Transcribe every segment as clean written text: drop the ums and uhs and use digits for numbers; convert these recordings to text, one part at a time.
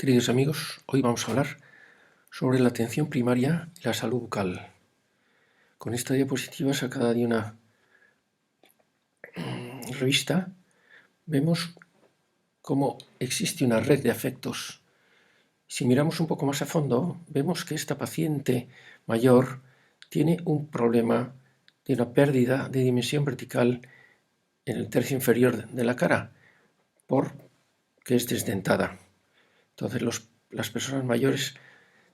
Queridos amigos, hoy vamos a hablar sobre la atención primaria y la salud bucal. Con esta diapositiva sacada de una revista, vemos cómo existe una red de afectos. Si miramos un poco más a fondo, vemos que esta paciente mayor tiene un problema de una pérdida de dimensión vertical en el tercio inferior de la cara, porque es desdentada. Entonces las personas mayores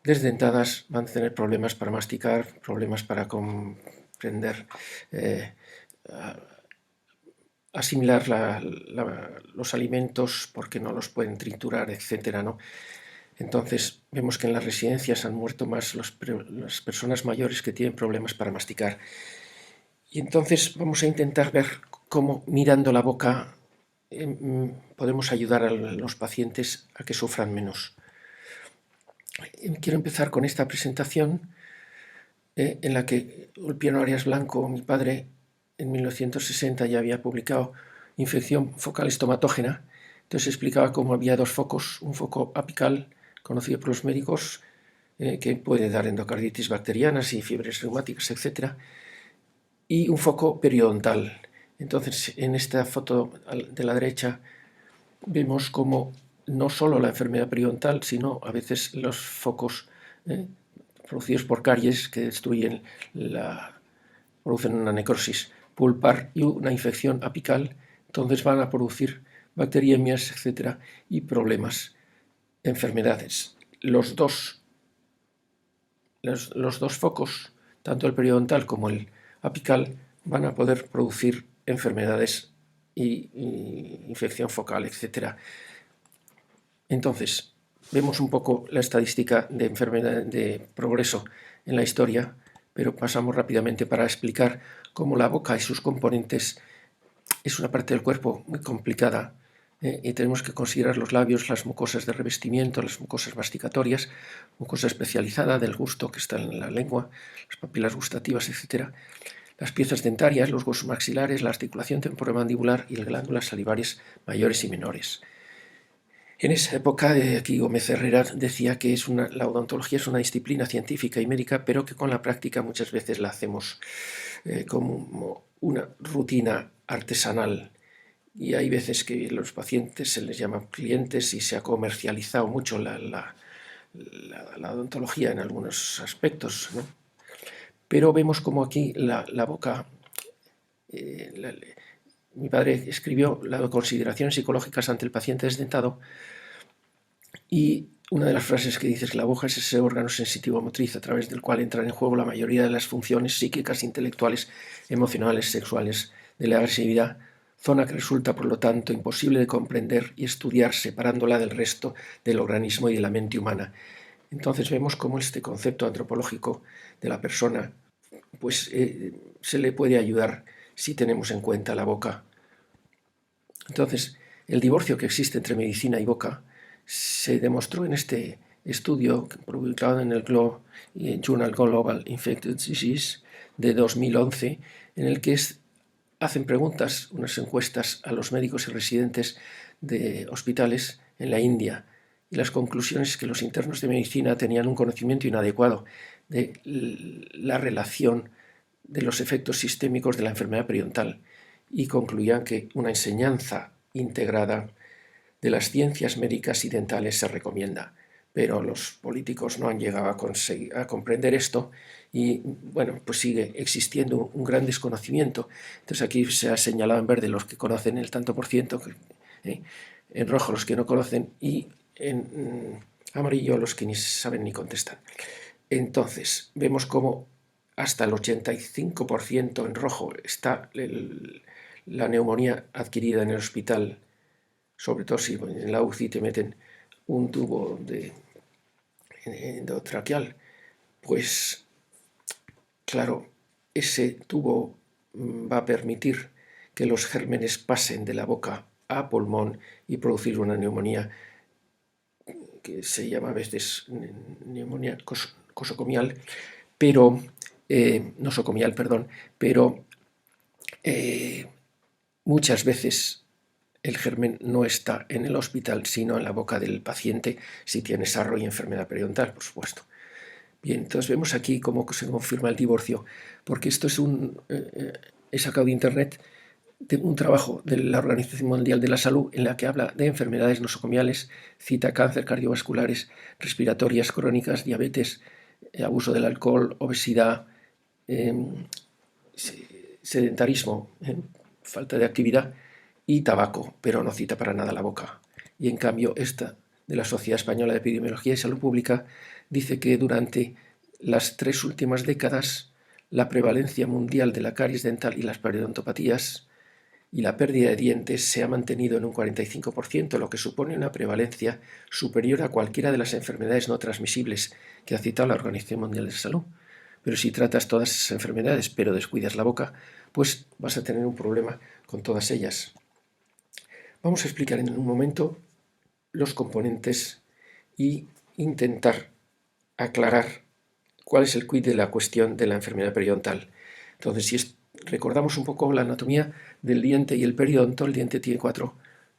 desdentadas van a tener problemas para masticar, problemas para comprender, asimilar los alimentos porque no los pueden triturar, etcétera, ¿no? Entonces vemos que en las residencias han muerto más las personas mayores que tienen problemas para masticar. Y entonces vamos a intentar ver cómo mirando la boca podemos ayudar a los pacientes a que sufran menos. Quiero empezar con esta presentación en la que Ulpiano Arias Blanco, mi padre, en 1960 ya había publicado Infección focal estomatógena. Entonces explicaba cómo había dos focos, un foco apical, conocido por los médicos, que puede dar endocarditis bacterianas y fiebres reumáticas, etc., y un foco periodontal. Entonces, en esta foto de la derecha vemos cómo no solo la enfermedad periodontal, sino a veces los focos producidos por caries que producen una necrosis pulpar y una infección apical, entonces van a producir bacteriemias, etcétera, y problemas, enfermedades. Los dos focos, tanto el periodontal como el apical, van a poder producir enfermedades y infección focal, etcétera. Entonces, vemos un poco la estadística de enfermedad de progreso en la historia, pero pasamos rápidamente para explicar cómo la boca y sus componentes es una parte del cuerpo muy complicada, y tenemos que considerar los labios, las mucosas de revestimiento, las mucosas masticatorias, mucosa especializada del gusto que está en la lengua, las papilas gustativas, etc., las piezas dentarias, los huesos maxilares, la articulación temporomandibular y las glándulas salivarias mayores y menores. En esa época, aquí Gómez Herrera decía que la odontología es una disciplina científica y médica, pero que con la práctica muchas veces la hacemos como una rutina artesanal. Y hay veces que los pacientes se les llama clientes y se ha comercializado mucho la odontología en algunos aspectos, ¿no? Pero vemos como aquí la boca... mi padre escribió las consideraciones psicológicas ante el paciente desdentado y una de las frases que dice es que la boca es ese órgano sensitivo motriz a través del cual entran en juego la mayoría de las funciones psíquicas, intelectuales, emocionales, sexuales, de la agresividad, zona que resulta por lo tanto imposible de comprender y estudiar separándola del resto del organismo y de la mente humana. Entonces vemos cómo este concepto antropológico de la persona pues, se le puede ayudar si tenemos en cuenta la boca. Entonces, el divorcio que existe entre medicina y boca se demostró en este estudio publicado en el Journal Global Infectious Disease de 2011, en el que hacen preguntas, unas encuestas a los médicos y residentes de hospitales en la India, y las conclusiones es que los internos de medicina tenían un conocimiento inadecuado de la relación de los efectos sistémicos de la enfermedad periodontal y concluían que una enseñanza integrada de las ciencias médicas y dentales se recomienda, pero los políticos no han llegado a comprender esto y, bueno, pues sigue existiendo un gran desconocimiento. Entonces aquí se ha señalado en verde los que conocen el tanto por ciento, en rojo los que no conocen y en amarillo los que ni saben ni contestan. Entonces vemos cómo hasta el 85% en rojo está la neumonía adquirida en el hospital, sobre todo si en la UCI te meten un tubo endotraqueal, pues claro, ese tubo va a permitir que los gérmenes pasen de la boca a pulmón y producir una neumonía que se llama a veces neumonía cosocomial, pero nosocomial, perdón, pero muchas veces el germen no está en el hospital, sino en la boca del paciente si tiene sarro y enfermedad periodontal, por supuesto. Bien, entonces vemos aquí cómo se confirma el divorcio, porque esto es he sacado de internet un trabajo de la Organización Mundial de la Salud en la que habla de enfermedades nosocomiales, cita cáncer, cardiovasculares, respiratorias crónicas, diabetes, abuso del alcohol, obesidad, sedentarismo, falta de actividad y tabaco, pero no cita para nada la boca. Y en cambio esta de la Sociedad Española de Epidemiología y Salud Pública dice que durante las 3 últimas décadas la prevalencia mundial de la caries dental y las periodontopatías y la pérdida de dientes se ha mantenido en un 45%, lo que supone una prevalencia superior a cualquiera de las enfermedades no transmisibles que ha citado la Organización Mundial de la Salud. Pero si tratas todas esas enfermedades pero descuidas la boca, pues vas a tener un problema con todas ellas. Vamos a explicar en un momento los componentes y intentar aclarar cuál es el quid de la cuestión de la enfermedad periodontal. Entonces, si recordamos un poco la anatomía del diente y el periodonto, el diente tiene 4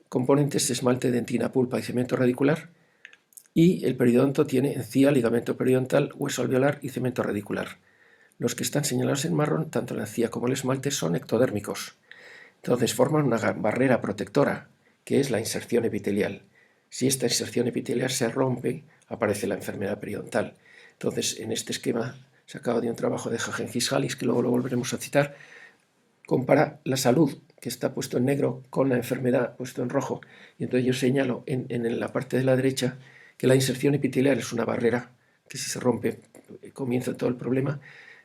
componentes: esmalte, dentina, pulpa y cemento radicular, y el periodonto tiene encía, ligamento periodontal, hueso alveolar y cemento radicular. Los que están señalados en marrón, tanto la encía como el esmalte, son ectodérmicos. Entonces forman una barrera protectora, que es la inserción epitelial. Si esta inserción epitelial se rompe, aparece la enfermedad periodontal. Entonces, en este esquema sacado de un trabajo de Jagencis Halis, que luego lo volveremos a citar, compara la salud, que está puesto en negro, con la enfermedad puesto en rojo. Y entonces yo señalo en la parte de la derecha que la inserción epitelial es una barrera que si se rompe comienza todo el problema.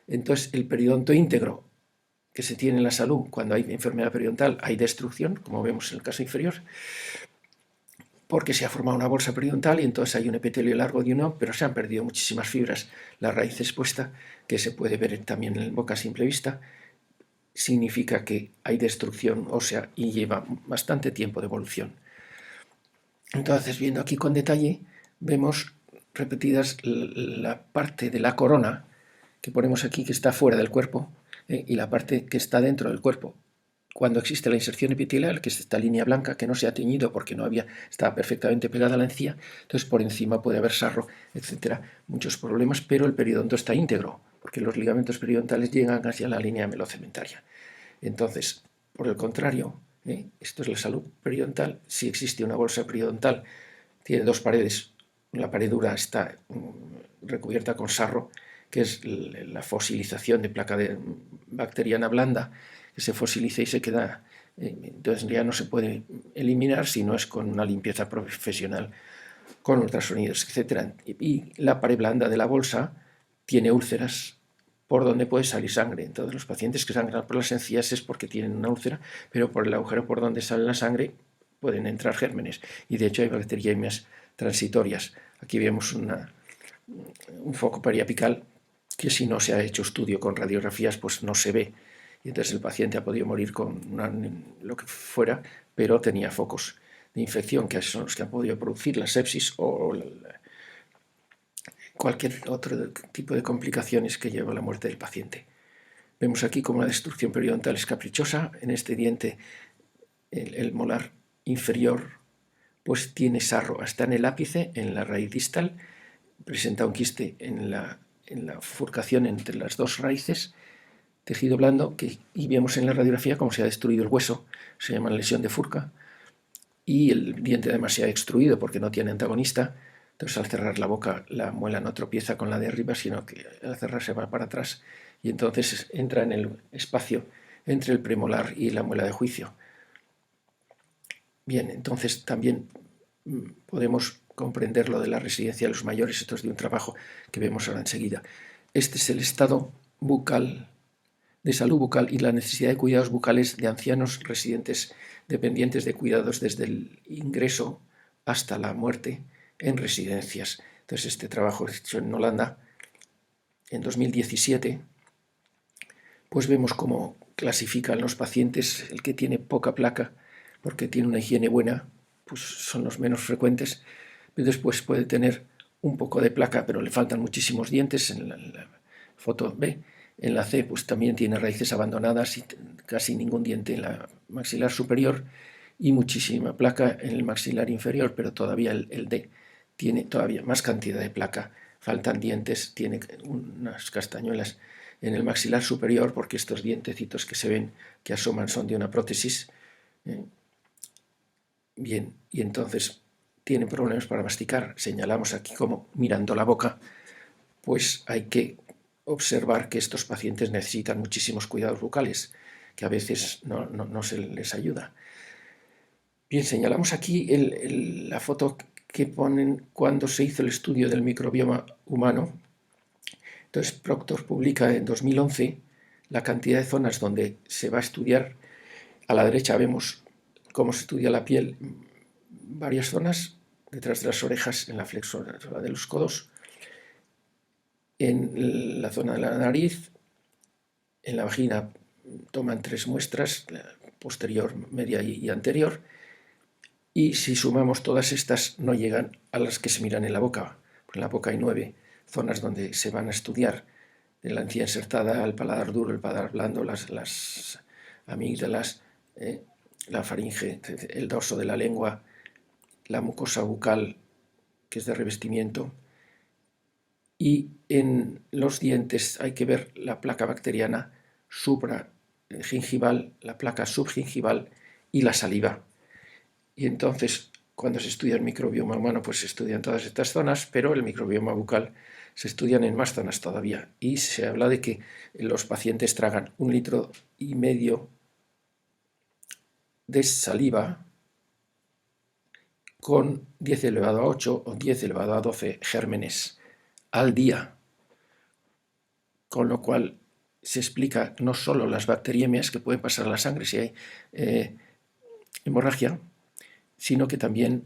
Entonces el periodonto íntegro que se tiene en la salud, cuando hay enfermedad periodontal hay destrucción, como vemos en el caso inferior, porque se ha formado una bolsa periodontal y entonces hay un epitelio largo de uno, pero se han perdido muchísimas fibras, la raíz expuesta, que se puede ver también en boca a simple vista, significa que hay destrucción ósea y lleva bastante tiempo de evolución. Entonces, viendo aquí con detalle, vemos repetidas la parte de la corona que ponemos aquí, que está fuera del cuerpo, y la parte que está dentro del cuerpo. Cuando existe la inserción epitelial, que es esta línea blanca que no se ha teñido porque estaba perfectamente pegada a la encía, entonces por encima puede haber sarro, etcétera, muchos problemas, pero el periodonto está íntegro, porque los ligamentos periodontales llegan hacia la línea melocementaria. Entonces, por el contrario, esto es la salud periodontal. Si existe una bolsa periodontal, tiene 2 paredes, la pared dura está recubierta con sarro, que es la fosilización de placa bacteriana blanda, que se fosiliza y se queda, entonces ya no se puede eliminar si no es con una limpieza profesional, con ultrasonidos, etc. Y la pared blanda de la bolsa tiene úlceras por donde puede salir sangre. Entonces los pacientes que sangran por las encías es porque tienen una úlcera, pero por el agujero por donde sale la sangre pueden entrar gérmenes, y de hecho hay bacteriemias transitorias. Aquí vemos un foco periapical que si no se ha hecho estudio con radiografías pues no se ve, y entonces el paciente ha podido morir con lo que fuera, pero tenía focos de infección, que son los que han podido producir la sepsis o cualquier otro tipo de complicaciones que lleva a la muerte del paciente. Vemos aquí como la destrucción periodontal es caprichosa. En este diente el molar inferior pues tiene sarro hasta en el ápice, en la raíz distal, presenta un quiste en la furcación entre las 2 raíces, tejido blando, y vemos en la radiografía cómo se ha destruido el hueso, se llama lesión de Furca, y el diente además se ha extruido porque no tiene antagonista. Entonces al cerrar la boca la muela no tropieza con la de arriba, sino que al cerrar se va para atrás y entonces entra en el espacio entre el premolar y la muela de juicio. Bien, entonces también podemos comprender lo de la residencia de los mayores. Esto es de un trabajo que vemos ahora enseguida. Este es el estado bucal, de salud bucal y la necesidad de cuidados bucales de ancianos residentes dependientes de cuidados desde el ingreso hasta la muerte en residencias. Entonces este trabajo hecho en Holanda en 2017, pues vemos cómo clasifican los pacientes. El que tiene poca placa porque tiene una higiene buena, pues son los menos frecuentes, pero después puede tener un poco de placa pero le faltan muchísimos dientes. En la foto B, en la C pues también tiene raíces abandonadas y casi ningún diente en la maxilar superior, y muchísima placa en el maxilar inferior, pero todavía el D tiene todavía más cantidad de placa. Faltan dientes, tiene unas castañuelas en el maxilar superior, porque estos dientecitos que se ven, que asoman, son de una prótesis. Bien, y entonces tiene problemas para masticar. Señalamos aquí como mirando la boca, pues hay que observar que estos pacientes necesitan muchísimos cuidados bucales, que a veces no se les ayuda. Bien, señalamos aquí la foto que ponen cuando se hizo el estudio del microbioma humano. Entonces, Proctor publica en 2011 la cantidad de zonas donde se va a estudiar. A la derecha vemos cómo se estudia la piel, varias zonas, detrás de las orejas, en la flexora de los codos, en la zona de la nariz, en la vagina toman 3 muestras, la posterior, media y anterior, y si sumamos todas estas no llegan a las que se miran en la boca. En la boca hay 9 zonas donde se van a estudiar, de la encía insertada, el paladar duro, el paladar blando, las amígdalas, la faringe, el dorso de la lengua, la mucosa bucal, que es de revestimiento, y en los dientes hay que ver la placa bacteriana supragingival, la placa subgingival y la saliva. Y entonces, cuando se estudia el microbioma humano, pues se estudian todas estas zonas, pero el microbioma bucal se estudian en más zonas todavía. Y se habla de que los pacientes tragan 1,5 litros de saliva con 10 elevado a 8 o 10 elevado a 12 gérmenes al día, con lo cual se explica no solo las bacteriemias que pueden pasar a la sangre si hay hemorragia, sino que también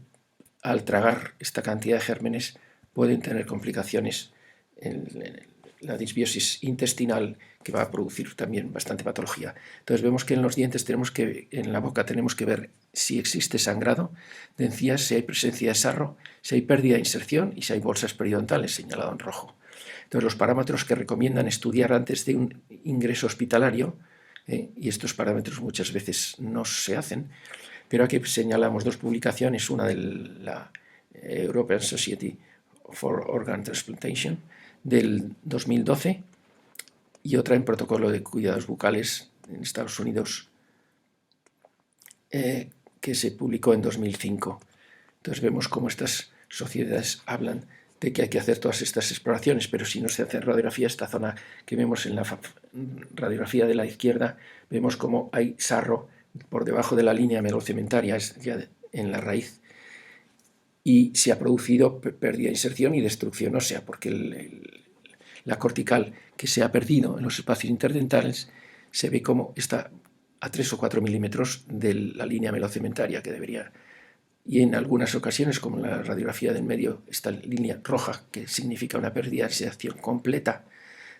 al tragar esta cantidad de gérmenes pueden tener complicaciones en la disbiosis intestinal, que va a producir también bastante patología. Entonces vemos que en los dientes en la boca tenemos que ver si existe sangrado de encías, si hay presencia de sarro, si hay pérdida de inserción y si hay bolsas periodontales, señalado en rojo. Entonces los parámetros que recomiendan estudiar antes de un ingreso hospitalario, y estos parámetros muchas veces no se hacen, pero aquí señalamos 2 publicaciones, una de la European Society for Organ Transplantation del 2012 y otra en protocolo de cuidados bucales en Estados Unidos, que se publicó en 2005. Entonces vemos cómo estas sociedades hablan de que hay que hacer todas estas exploraciones, pero si no se hace radiografía, esta zona que vemos en la radiografía de la izquierda, vemos cómo hay sarro por debajo de la línea melocementaria, es ya en la raíz, y se ha producido pérdida de inserción y destrucción ósea, porque la cortical que se ha perdido en los espacios interdentales se ve como está a 3 o 4 milímetros de la línea melocementaria que debería. Y en algunas ocasiones, como en la radiografía del medio, esta línea roja, que significa una pérdida de inserción completa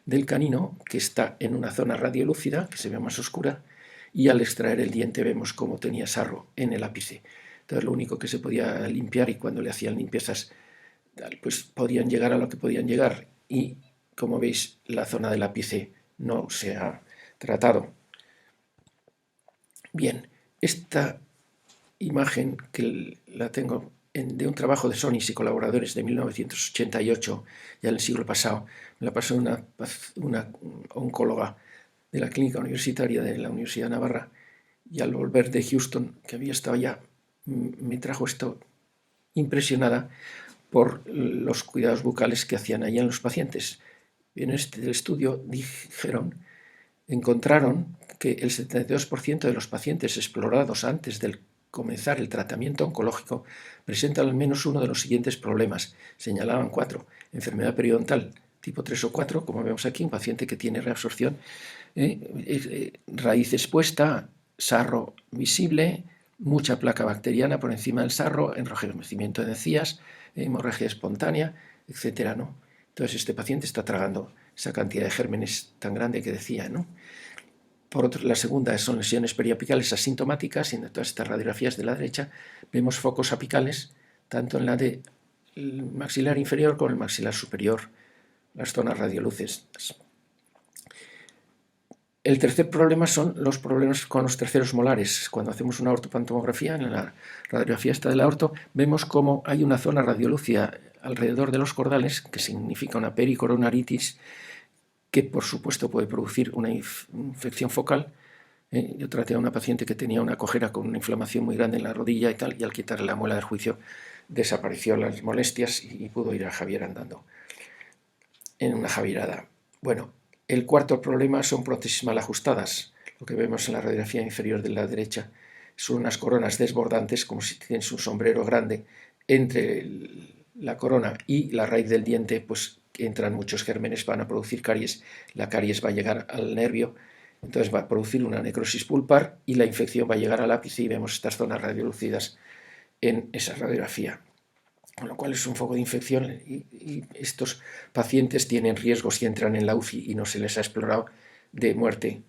del canino, que está en una zona radiolúcida, que se ve más oscura, y al extraer el diente vemos cómo tenía sarro en el ápice. Entonces lo único que se podía limpiar, y cuando le hacían limpiezas, pues podían llegar a lo que podían llegar, y como veis, la zona del ápice no se ha tratado. Bien, esta imagen que la tengo de un trabajo de Sonis y colaboradores de 1988, ya en el siglo pasado, me la pasó una oncóloga de la clínica universitaria de la Universidad de Navarra, y al volver de Houston, que había estado allá, me trajo esto impresionada por los cuidados bucales que hacían allá en los pacientes. En este estudio encontraron que el 72% de los pacientes explorados antes de comenzar el tratamiento oncológico presentan al menos uno de los siguientes problemas. Señalaban 4: enfermedad periodontal tipo 3 o 4, como vemos aquí, un paciente que tiene reabsorción, raíz expuesta, sarro visible, mucha placa bacteriana por encima del sarro, enrojecimiento de encías, hemorragia espontánea, etc., ¿no? Entonces este paciente está tragando esa cantidad de gérmenes tan grande que decía, ¿no? Por otro, la segunda son lesiones periapicales asintomáticas, y en todas estas radiografías de la derecha vemos focos apicales, tanto en la del maxilar inferior como en el maxilar superior, las zonas radioluces. El tercer problema son los problemas con los terceros molares. Cuando hacemos una ortopantomografía, en la radiografía esta del aorto, vemos cómo hay una zona radiolúcida alrededor de los cordales, que significa una pericoronaritis, que por supuesto puede producir una infección focal. Yo traté a una paciente que tenía una cojera con una inflamación muy grande en la rodilla y tal, y al quitarle la muela del juicio desapareció las molestias y pudo ir a Javier andando en una javierada. Bueno, el cuarto problema son prótesis mal ajustadas. Lo que vemos en la radiografía inferior de la derecha son unas coronas desbordantes, como si tienes un sombrero grande. Entre la corona y la raíz del diente, pues entran muchos gérmenes, van a producir caries. La caries va a llegar al nervio, entonces va a producir una necrosis pulpar y la infección va a llegar al ápice y vemos estas zonas radiolúcidas en esa radiografía, con lo cual es un foco de infección y estos pacientes tienen riesgo, si entran en la UCI y no se les ha explorado, de muerte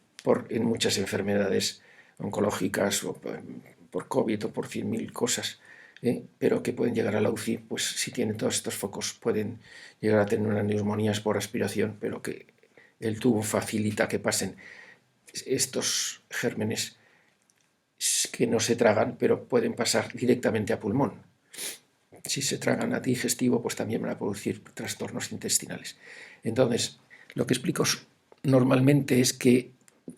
en muchas enfermedades oncológicas o por COVID o por 100.000 cosas, pero que pueden llegar a la UCI, pues si tienen todos estos focos pueden llegar a tener unas neumonías por aspiración, pero que el tubo facilita que pasen estos gérmenes que no se tragan, pero pueden pasar directamente a pulmón. Si se tragan a digestivo, pues también van a producir trastornos intestinales. Entonces, lo que explico normalmente es que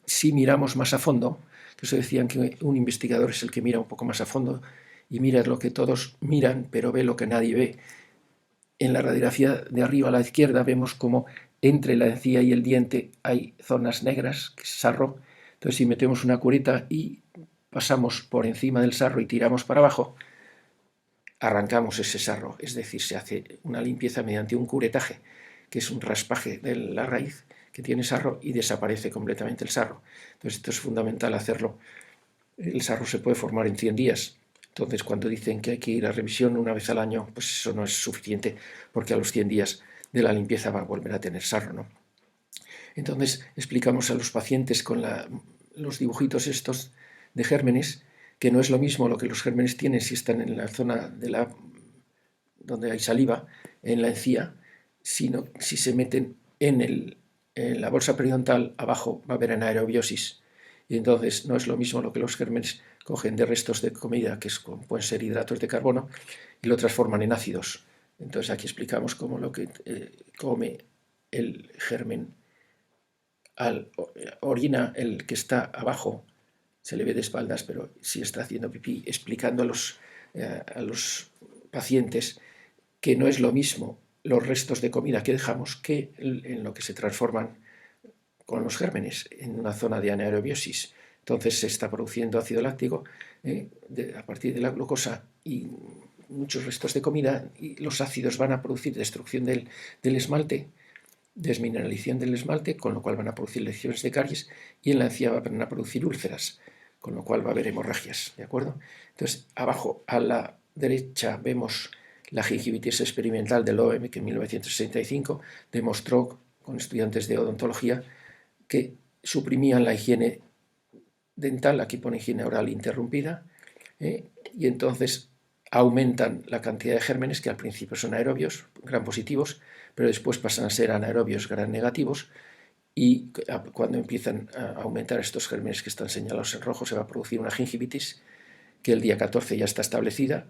si miramos más a fondo, que eso decían que un investigador es el que mira un poco más a fondo y mira lo que todos miran, pero ve lo que nadie ve. En la radiografía de arriba a la izquierda vemos como entre la encía y el diente hay zonas negras, que es sarro. Entonces, si metemos una cureta y pasamos por encima del sarro y tiramos para abajo, arrancamos ese sarro, es decir, se hace una limpieza mediante un curetaje, que es un raspaje de la raíz que tiene sarro y desaparece completamente el sarro. Entonces esto es fundamental hacerlo. El sarro se puede formar en 100 días. Entonces cuando dicen que hay que ir a revisión una vez al año, pues eso no es suficiente, porque a los 100 días de la limpieza va a volver a tener sarro, ¿no? Entonces explicamos a los pacientes con los dibujitos estos de gérmenes que no es lo mismo lo que los gérmenes tienen si están en la zona donde hay saliva, en la encía, sino si se meten en la bolsa periodontal, abajo va a haber anaerobiosis. Y entonces no es lo mismo lo que los gérmenes cogen de restos de comida, que pueden ser hidratos de carbono, y lo transforman en ácidos. Entonces aquí explicamos cómo lo que come el germen orina, el que está abajo, se le ve de espaldas, pero sí está haciendo pipí, explicando a los pacientes que no es lo mismo los restos de comida que dejamos que en lo que se transforman con los gérmenes, en una zona de anaerobiosis. Entonces se está produciendo ácido láctico a partir de la glucosa y muchos restos de comida, y los ácidos van a producir destrucción del esmalte, desmineralización del esmalte, con lo cual van a producir lesiones de caries, y en la encía van a producir úlceras, con lo cual va a haber hemorragias, ¿de acuerdo? Entonces, abajo a la derecha vemos la gingivitis experimental del OM, que en 1965 demostró con estudiantes de odontología que suprimían la higiene dental, aquí pone higiene oral interrumpida, y entonces aumentan la cantidad de gérmenes, que al principio son aerobios, gram positivos, pero después pasan a ser anaerobios, gram negativos, y cuando empiezan a aumentar estos gérmenes que están señalados en rojo, se va a producir una gingivitis que el día 14 ya está establecida,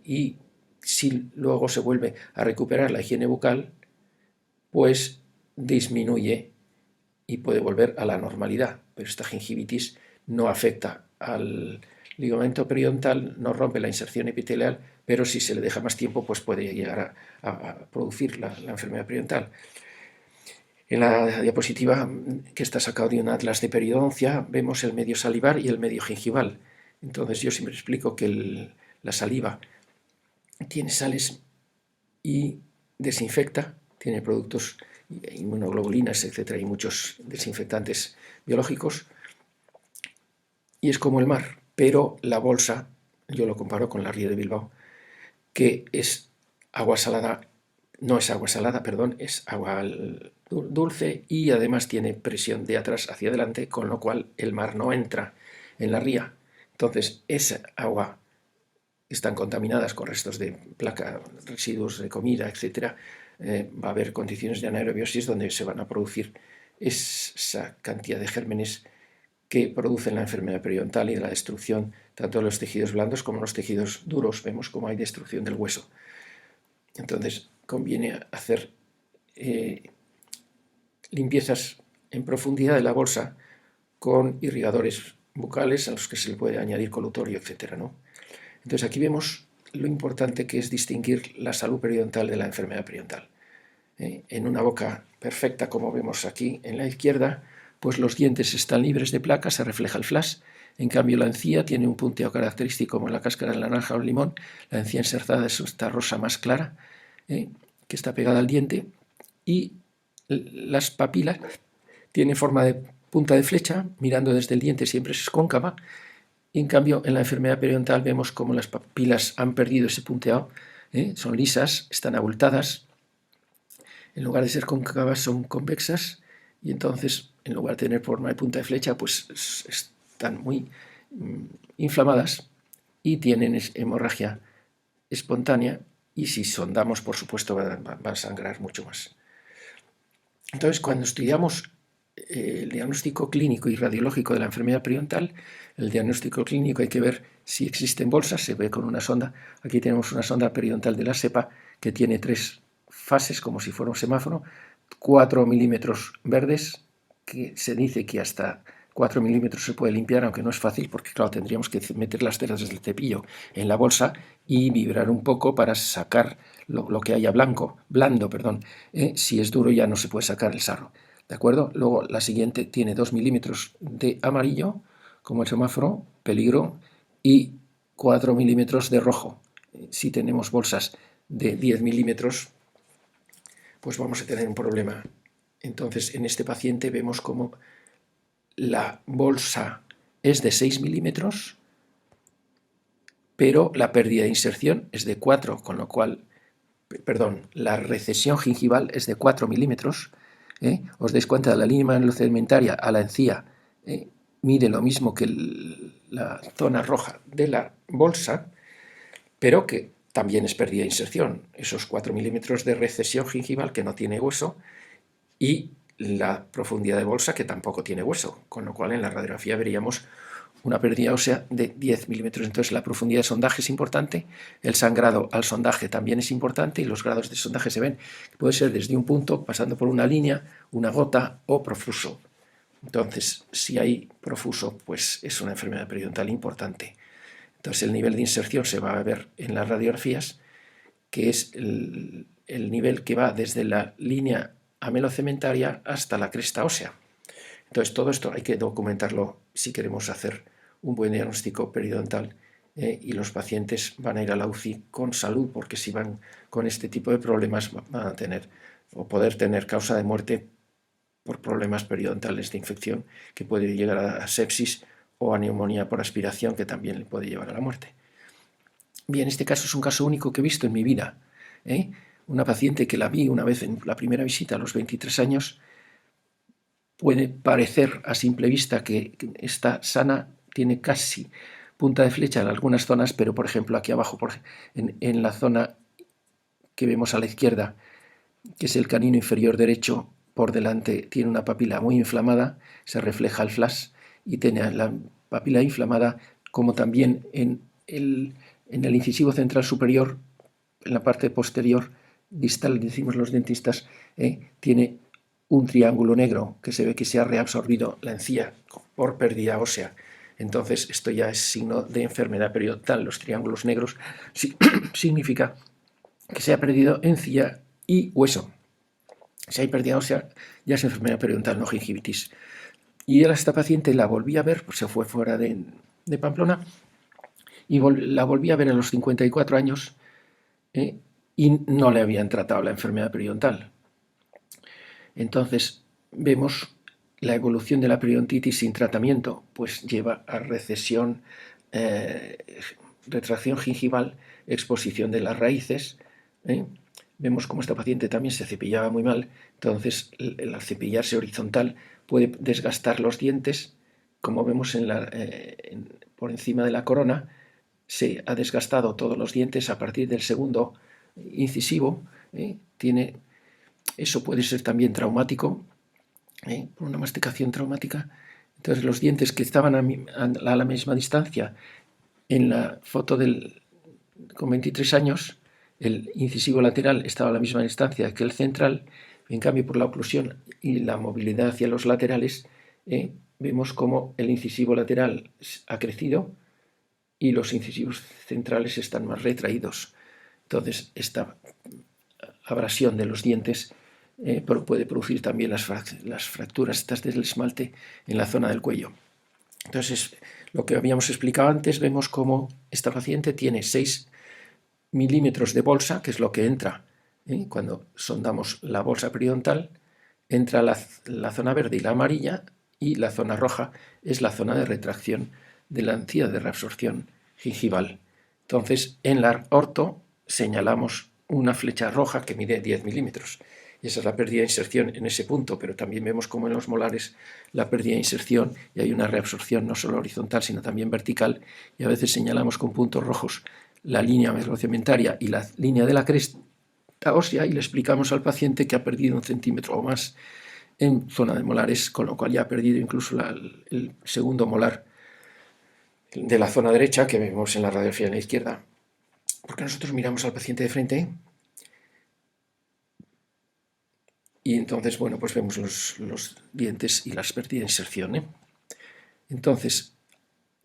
y si luego se vuelve a recuperar la higiene bucal, pues disminuye y puede volver a la normalidad. Pero esta gingivitis no afecta al ligamento periodontal, no rompe la inserción epitelial, pero si se le deja más tiempo, pues puede llegar a producir la enfermedad periodontal. En la diapositiva que está sacado de un atlas de periodoncia vemos el medio salivar y el medio gingival. Entonces yo siempre explico que la saliva tiene sales y desinfecta, tiene productos, inmunoglobulinas, etc., y muchos desinfectantes biológicos, y es como el mar, pero la bolsa, yo lo comparo con la ría de Bilbao, que es agua salada, no es agua salada, perdón, es agua dulce, y además tiene presión de atrás hacia adelante, con lo cual el mar no entra en la ría. Entonces, esa agua están contaminadas con restos de placa, residuos de comida, etc., va a haber condiciones de anaerobiosis donde se van a producir esa cantidad de gérmenes que producen la enfermedad periodontal y la destrucción tanto de los tejidos blandos como los tejidos duros. Vemos cómo hay destrucción del hueso. Entonces conviene hacer limpiezas en profundidad de la bolsa con irrigadores bucales a los que se le puede añadir colutorio, etc., ¿no? Entonces aquí vemos lo importante que es distinguir la salud periodontal de la enfermedad periodontal. En una boca perfecta, como vemos aquí en la izquierda, pues los dientes están libres de placa, se refleja el flash. En cambio, la encía tiene un punteo característico como la cáscara de la naranja o el limón. La encía insertada es esta rosa más clara, que está pegada al diente. Y las papilas tienen forma de punta de flecha, mirando desde el diente siempre es cóncava. Y en cambio, en la enfermedad periodontal vemos como las papilas han perdido ese punteado, son lisas, están abultadas. En lugar de ser cóncavas son convexas y entonces en lugar de tener forma de punta de flecha pues están muy inflamadas y tienen hemorragia espontánea y si sondamos por supuesto van a sangrar mucho más. Entonces cuando estudiamos el diagnóstico clínico y radiológico de la enfermedad periodontal, el diagnóstico clínico hay que ver si existen bolsas, se ve con una sonda. Aquí tenemos una sonda periodontal de la cepa que tiene 3 fases como si fuera un semáforo, 4 milímetros verdes, que se dice que hasta 4 milímetros se puede limpiar, aunque no es fácil porque claro, tendríamos que meter las cerdas del cepillo en la bolsa y vibrar un poco para sacar lo que haya blando, si es duro ya no se puede sacar el sarro. ¿De acuerdo? Luego la siguiente tiene 2 milímetros de amarillo, como el semáforo, peligro, y 4 milímetros de rojo. Si tenemos bolsas de 10 milímetros, pues vamos a tener un problema. Entonces, en este paciente vemos como la bolsa es de 6 milímetros, pero la pérdida de inserción es de 4, con lo cual, la recesión gingival es de 4 milímetros. Os dais cuenta, de la línea manulocementaria a la encía mide lo mismo que la zona roja de la bolsa, pero que también es pérdida de inserción, esos 4 milímetros de recesión gingival que no tiene hueso y la profundidad de bolsa que tampoco tiene hueso, con lo cual en la radiografía veríamos una pérdida ósea de 10 milímetros. Entonces la profundidad de sondaje es importante, el sangrado al sondaje también es importante y los grados de sondaje se ven. Puede ser desde un punto, pasando por una línea, una gota o profuso. Entonces, si hay profuso, pues es una enfermedad periodontal importante. Entonces el nivel de inserción se va a ver en las radiografías, que es el nivel que va desde la línea amelocementaria hasta la cresta ósea. Entonces todo esto hay que documentarlo si queremos hacer un buen diagnóstico periodontal y los pacientes van a ir a la UCI con salud, porque si van con este tipo de problemas van a tener o poder tener causa de muerte por problemas periodontales de infección que puede llegar a sepsis o a neumonía por aspiración, que también le puede llevar a la muerte. Bien, este caso es un caso único que he visto en mi vida. Una paciente que la vi una vez en la primera visita a los 23 años, puede parecer a simple vista que está sana, tiene casi punta de flecha en algunas zonas, pero por ejemplo aquí abajo, en la zona que vemos a la izquierda, que es el canino inferior derecho, por delante tiene una papila muy inflamada, se refleja el flash y tiene la papila inflamada, como también en el incisivo central superior, en la parte posterior, distal, decimos los dentistas, tiene un triángulo negro que se ve que se ha reabsorbido la encía por pérdida ósea. Entonces esto ya es signo de enfermedad periodontal. Los triángulos negros significa que se ha perdido encía y hueso. Si hay pérdida ósea, ya es enfermedad periodontal, no gingivitis. Y a esta paciente la volví a ver, pues se fue fuera de Pamplona, y la volví a ver a los 54 años y no le habían tratado la enfermedad periodontal. Entonces vemos la evolución de la periodontitis sin tratamiento, pues lleva a recesión, retracción gingival, exposición de las raíces. Vemos cómo esta paciente también se cepillaba muy mal, entonces al cepillarse horizontal puede desgastar los dientes, como vemos por encima de la corona, se ha desgastado todos los dientes a partir del segundo incisivo. Eso puede ser también traumático por una masticación traumática. Entonces los dientes que estaban a la misma distancia en la foto con 23 años, el incisivo lateral estaba a la misma distancia que el central. En cambio, por la oclusión y la movilidad hacia los laterales, vemos como el incisivo lateral ha crecido y los incisivos centrales están más retraídos. Entonces, esta abrasión de los dientes puede producir también las fracturas estas del esmalte en la zona del cuello. Entonces, lo que habíamos explicado antes, vemos cómo esta paciente tiene 6 milímetros de bolsa, que es lo que entra cuando sondamos la bolsa periodontal, entra la zona verde y la amarilla, y la zona roja es la zona de retracción de la encía de reabsorción gingival. Entonces, en la orto señalamos una flecha roja que mide 10 milímetros. Y esa es la pérdida de inserción en ese punto, pero también vemos como en los molares la pérdida de inserción y hay una reabsorción no solo horizontal, sino también vertical, y a veces señalamos con puntos rojos la línea velocimentaria y la línea de la cresta ósea y le explicamos al paciente que ha perdido 1 centímetro o más en zona de molares, con lo cual ya ha perdido incluso el segundo molar de la zona derecha que vemos en la radiografía en la izquierda, porque nosotros miramos al paciente de frente y entonces, bueno, pues vemos los dientes y las pérdidas de inserción. Entonces,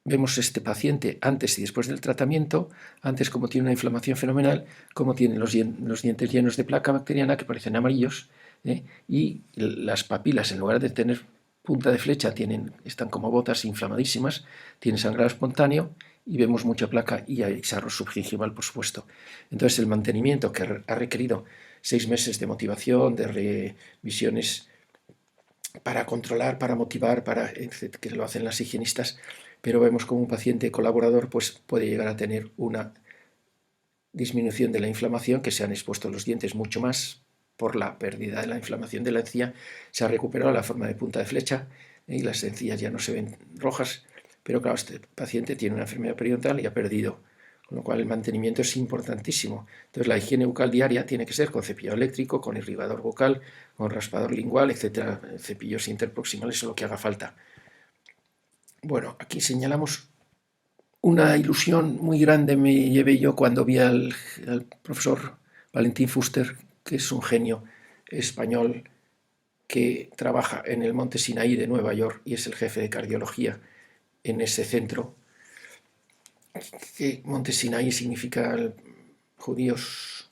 vemos este paciente antes y después del tratamiento, antes como tiene una inflamación fenomenal, como tiene los dientes llenos de placa bacteriana que parecen amarillos, y las papilas, en lugar de tener punta de flecha, están como botas inflamadísimas, tiene sangrado espontáneo y vemos mucha placa y hay sarro subgingival, por supuesto. Entonces el mantenimiento que ha requerido 6 meses de motivación, de revisiones para controlar, para motivar, que lo hacen las higienistas, pero vemos como un paciente colaborador pues, puede llegar a tener una disminución de la inflamación, que se han expuesto los dientes mucho más por la pérdida de la inflamación de la encía, se ha recuperado la forma de punta de flecha y las encías ya no se ven rojas, pero claro, este paciente tiene una enfermedad periodontal y ha perdido, con lo cual el mantenimiento es importantísimo. Entonces la higiene bucal diaria tiene que ser con cepillado eléctrico, con irrigador bucal, con raspador lingual, etcétera, cepillos interproximales o lo que haga falta. Bueno, aquí señalamos una ilusión muy grande me llevé yo cuando vi al profesor Valentín Fuster, que es un genio español que trabaja en el Monte Sinaí de Nueva York y es el jefe de cardiología en ese centro. Que Monte Sinaí significa judíos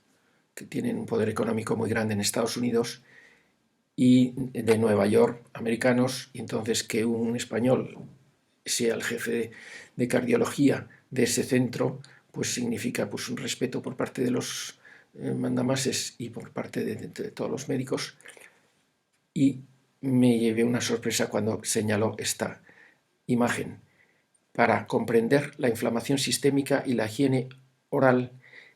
que tienen un poder económico muy grande en Estados Unidos, y de Nueva York, americanos, y entonces que un español sea el jefe de cardiología de ese centro, pues significa pues, un respeto por parte de los mandamases y por parte de todos los médicos. Y me llevé una sorpresa cuando señaló esta imagen. Para comprender la inflamación sistémica y la higiene oral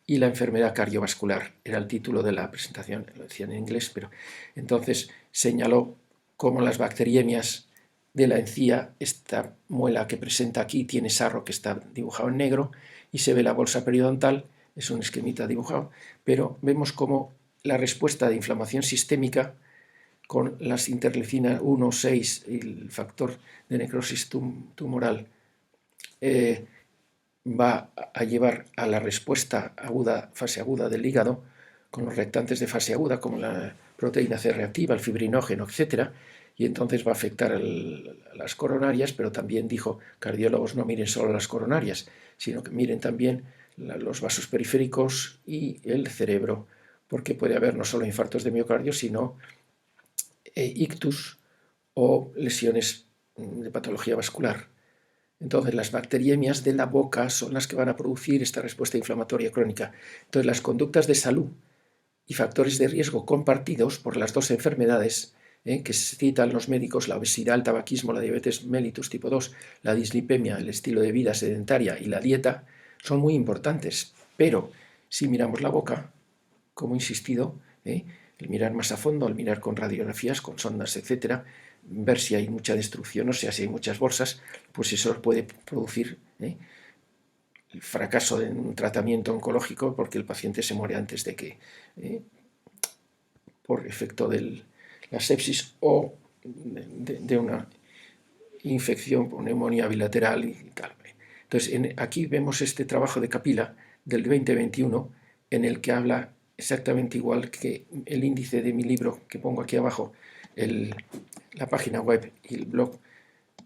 y la enfermedad cardiovascular. Era el título de la presentación, lo decía en inglés, pero entonces señaló cómo las bacteriemias de la encía, esta muela que presenta aquí tiene sarro que está dibujado en negro y se ve la bolsa periodontal, es un esquemita dibujado, pero vemos cómo la respuesta de inflamación sistémica con las interleucinas 1, 6 y el factor de necrosis tumoral va a llevar a la respuesta aguda, fase aguda del hígado, con los reactantes de fase aguda, como la proteína C reactiva, el fibrinógeno, etc. Y entonces va a afectar a las coronarias, pero también dijo, cardiólogos no miren solo las coronarias, sino que miren también los vasos periféricos y el cerebro, porque puede haber no solo infartos de miocardio, sino ictus o lesiones de patología vascular. Entonces, las bacteriemias de la boca son las que van a producir esta respuesta inflamatoria crónica. Entonces, las conductas de salud y factores de riesgo compartidos por las dos enfermedades que citan los médicos, la obesidad, el tabaquismo, la diabetes mellitus tipo 2, la dislipemia, el estilo de vida sedentaria y la dieta, son muy importantes. Pero si miramos la boca, como he insistido, el mirar más a fondo, el mirar con radiografías, con sondas, etcétera, ver si hay mucha destrucción, o sea, si hay muchas bolsas, pues eso puede producir el fracaso de un tratamiento oncológico porque el paciente se muere antes de que, por efecto de la sepsis, o de una infección o neumonía bilateral y tal. Entonces, aquí vemos este trabajo de Capila del 2021 en el que habla exactamente igual que el índice de mi libro que pongo aquí abajo, la página web y el blog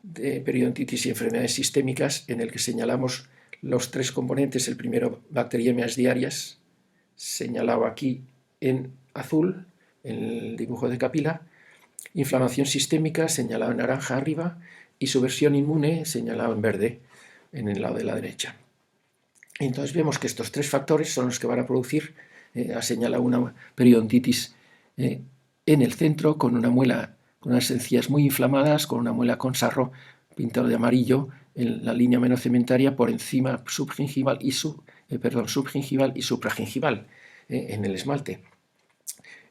de periodontitis y enfermedades sistémicas, en el que señalamos los tres componentes. El primero, bacteriemias diarias, señalado aquí en azul, en el dibujo de Capila, inflamación sistémica, señalado en naranja arriba, y subversión inmune, señalado en verde, en el lado de la derecha. Entonces vemos que estos tres factores son los que van a producir, ha señalado una periodontitis en el centro, con una muela, con unas encías muy inflamadas, con una muela con sarro pintado de amarillo en la línea menocementaria por encima subgingival y supragingival en el esmalte.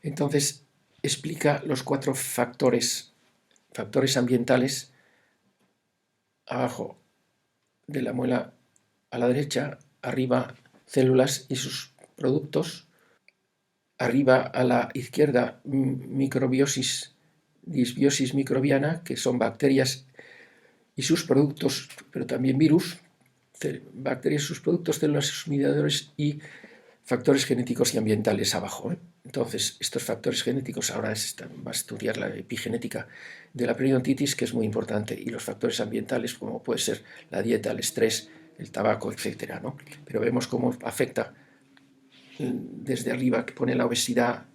Entonces explica los cuatro factores ambientales abajo de la muela a la derecha, arriba células y sus productos, arriba a la izquierda microbiosis, disbiosis microbiana, que son bacterias y sus productos, pero también virus, bacterias y sus productos, células y sus mediadores y factores genéticos y ambientales abajo. Entonces, estos factores genéticos ahora va a estudiar la epigenética de la periodontitis, que es muy importante, y los factores ambientales, como puede ser la dieta, el estrés, el tabaco, etc. Pero vemos cómo afecta desde arriba, que pone la obesidad,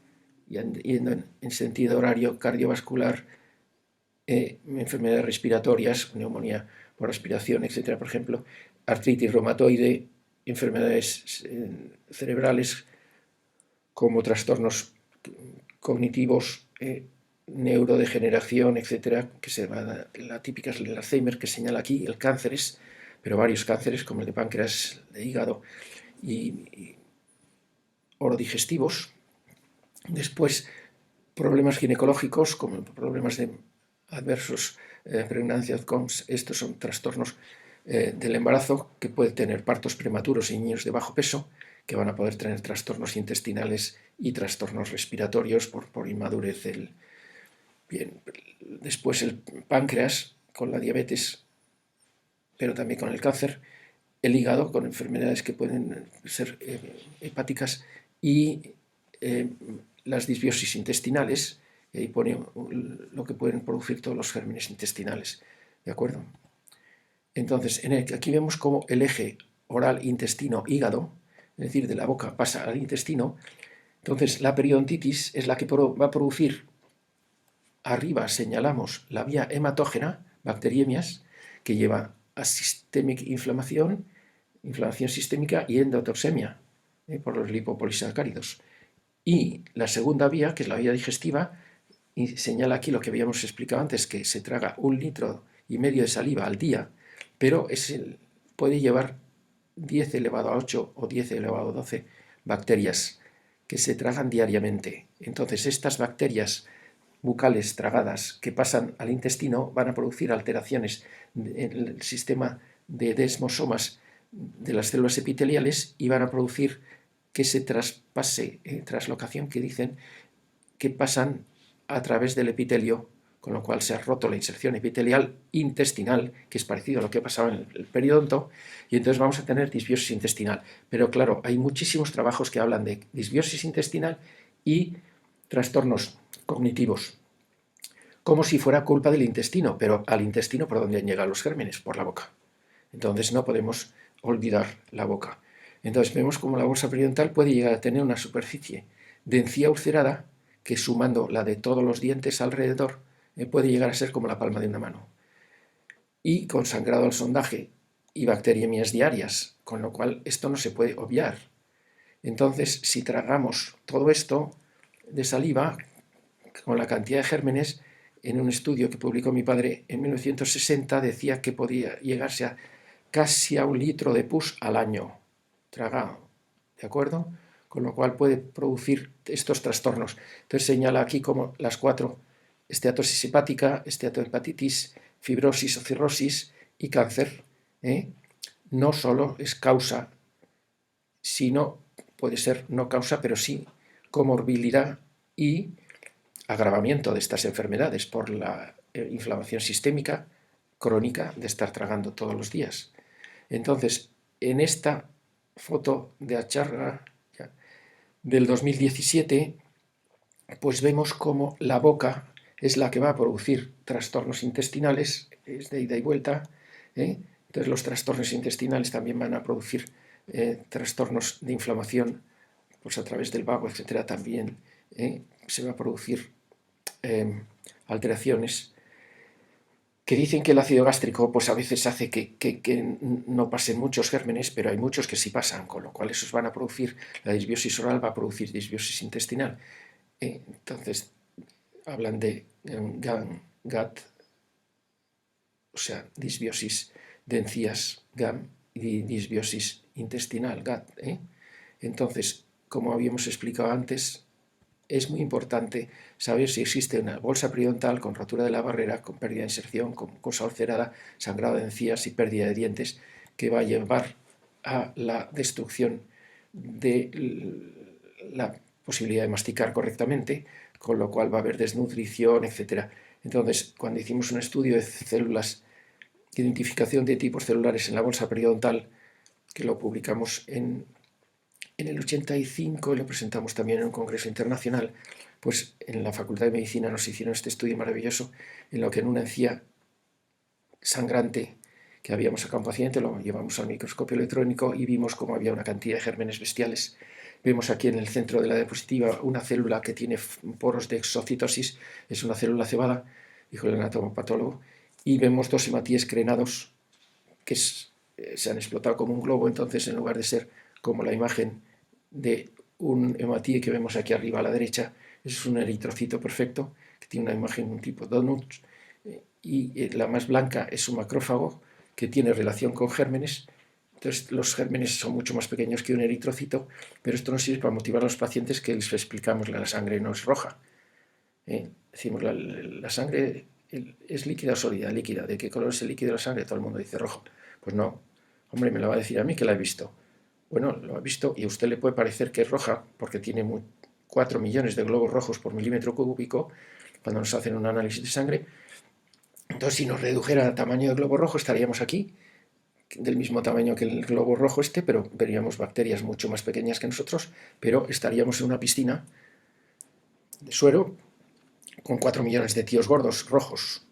yendo en sentido horario cardiovascular, enfermedades respiratorias, neumonía por respiración, etc. Por ejemplo, artritis reumatoide, enfermedades cerebrales como trastornos cognitivos, neurodegeneración, etcétera, que la típica es el Alzheimer que señala aquí, el cánceres, pero varios cánceres como el de páncreas, de hígado y orodigestivos. Después, problemas ginecológicos como problemas de adversos, pregnancia outcomes. Estos son trastornos del embarazo que pueden tener partos prematuros y niños de bajo peso, que van a poder tener trastornos intestinales y trastornos respiratorios por inmadurez. Bien, después el páncreas con la diabetes, pero también con el cáncer, el hígado con enfermedades que pueden ser hepáticas y las disbiosis intestinales, y ahí pone lo que pueden producir todos los gérmenes intestinales. ¿De acuerdo? Entonces, aquí vemos cómo el eje oral, intestino, hígado, es decir, de la boca pasa al intestino. Entonces, la periodontitis es la que va a producir, arriba señalamos la vía hematógena, bacteriemias, que lleva a systemic inflamación sistémica y endotoxemia por los lipopolisacáridos. Y la segunda vía, que es la vía digestiva, y señala aquí lo que habíamos explicado antes, que se traga 1,5 litros de saliva al día, pero puede llevar 10 elevado a 8 o 10 elevado a 12 bacterias que se tragan diariamente. Entonces, estas bacterias bucales tragadas que pasan al intestino van a producir alteraciones en el sistema de desmosomas de las células epiteliales y van a producir que se traspase, traslocación, que dicen, que pasan a través del epitelio, con lo cual se ha roto la inserción epitelial intestinal, que es parecido a lo que pasaba en el periodonto, y entonces vamos a tener disbiosis intestinal. Pero claro, hay muchísimos trabajos que hablan de disbiosis intestinal y trastornos cognitivos, como si fuera culpa del intestino, pero al intestino por donde han llegado los gérmenes, por la boca. Entonces no podemos olvidar la boca. Entonces vemos cómo la bolsa periodontal puede llegar a tener una superficie de encía ulcerada que, sumando la de todos los dientes alrededor, puede llegar a ser como la palma de una mano. Y con sangrado al sondaje y bacteriemias diarias, con lo cual esto no se puede obviar. Entonces, si tragamos todo esto de saliva, con la cantidad de gérmenes, en un estudio que publicó mi padre en 1960 decía que podía llegarse a casi a 1 litro de pus al año tragado, ¿de acuerdo? Con lo cual puede producir estos trastornos. Entonces señala aquí como las 4: esteatosis hepática, esteatohepatitis, fibrosis o cirrosis y cáncer. No solo es causa, sino puede ser no causa, pero sí comorbilidad y agravamiento de estas enfermedades por la inflamación sistémica crónica de estar tragando todos los días. Entonces, en esta foto de Acharya del 2017, pues vemos cómo la boca es la que va a producir trastornos intestinales, es de ida y vuelta, ¿eh? Entonces los trastornos intestinales también van a producir trastornos de inflamación, pues a través del vago, etcétera, también se va a producir alteraciones que dicen que el ácido gástrico pues a veces hace que no pasen muchos gérmenes, pero hay muchos que sí pasan, con lo cual esos van a producir, la disbiosis oral va a producir disbiosis intestinal. Entonces hablan de GAT, o sea, disbiosis de encías, GAM, y disbiosis intestinal, GAT. Entonces, como habíamos explicado antes, es muy importante saber si existe una bolsa periodontal con rotura de la barrera, con pérdida de inserción, con cosa ulcerada, sangrado de encías y pérdida de dientes, que va a llevar a la destrucción de la posibilidad de masticar correctamente, con lo cual va a haber desnutrición, etc. Entonces, cuando hicimos un estudio de células, de identificación de tipos celulares en la bolsa periodontal, que lo publicamos en el 85 y lo presentamos también en un congreso internacional, pues en la Facultad de Medicina nos hicieron este estudio maravilloso en lo que en una encía sangrante que habíamos sacado a un paciente, lo llevamos al microscopio electrónico y vimos cómo había una cantidad de gérmenes bestiales. Vemos aquí en el centro de la diapositiva una célula que tiene poros de exocitosis, es una célula cebada, dijo el anatomopatólogo, y vemos dos hematíes crenados que se han explotado como un globo. Entonces, en lugar de ser como la imagen de un hematíe que vemos aquí arriba a la derecha, es un eritrocito perfecto, que tiene una imagen un tipo donut, y la más blanca es un macrófago que tiene relación con gérmenes. Entonces, los gérmenes son mucho más pequeños que un eritrocito, pero esto nos sirve para motivar a los pacientes que les explicamos que la sangre no es roja. Decimos, la sangre es líquida o sólida, líquida. ¿De qué color es el líquido de la sangre? Todo el mundo dice rojo. Pues no, hombre, me lo va a decir a mí que la he visto. Bueno, lo ha visto y a usted le puede parecer que es roja porque tiene 4 millones de globos rojos por milímetro cúbico cuando nos hacen un análisis de sangre. Entonces, si nos redujera el tamaño del globo rojo, estaríamos aquí, del mismo tamaño que el globo rojo pero veríamos bacterias mucho más pequeñas que nosotros, pero estaríamos en una piscina de suero con 4 millones de tíos gordos rojos.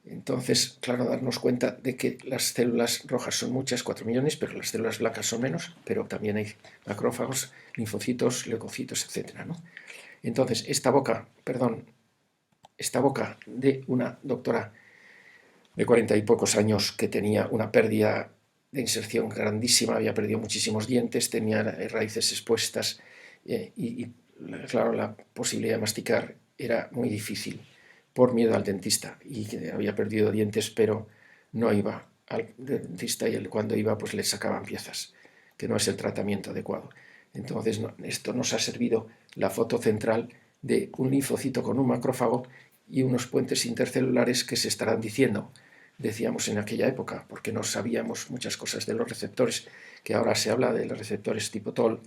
Entonces, claro, darnos cuenta de que las células rojas son muchas, 4 millones, pero las células blancas son menos, pero también hay macrófagos, linfocitos, leucocitos, etc., ¿no? Entonces, esta boca de una doctora de 40 y pocos años que tenía una pérdida de inserción grandísima, había perdido muchísimos dientes, tenía raíces expuestas y claro, la posibilidad de masticar era muy difícil por miedo al dentista, y que había perdido dientes, pero no iba al dentista, y cuando iba pues le sacaban piezas, que no es el tratamiento adecuado. Entonces esto nos ha servido la foto central de un linfocito con un macrófago y unos puentes intercelulares que se estarán diciendo, decíamos en aquella época, porque no sabíamos muchas cosas de los receptores, que ahora se habla de los receptores tipo TOL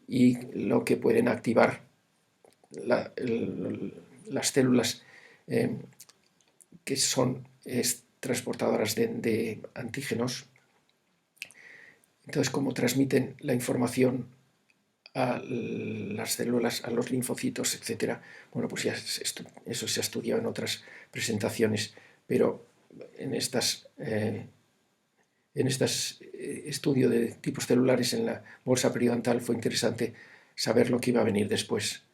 y lo que pueden activar las células que son transportadoras de antígenos. Entonces, cómo transmiten la información a las células, a los linfocitos, etc. Bueno, pues ya eso se ha estudiado en otras presentaciones, pero en estas estudio de tipos celulares en la bolsa periodontal fue interesante saber lo que iba a venir después.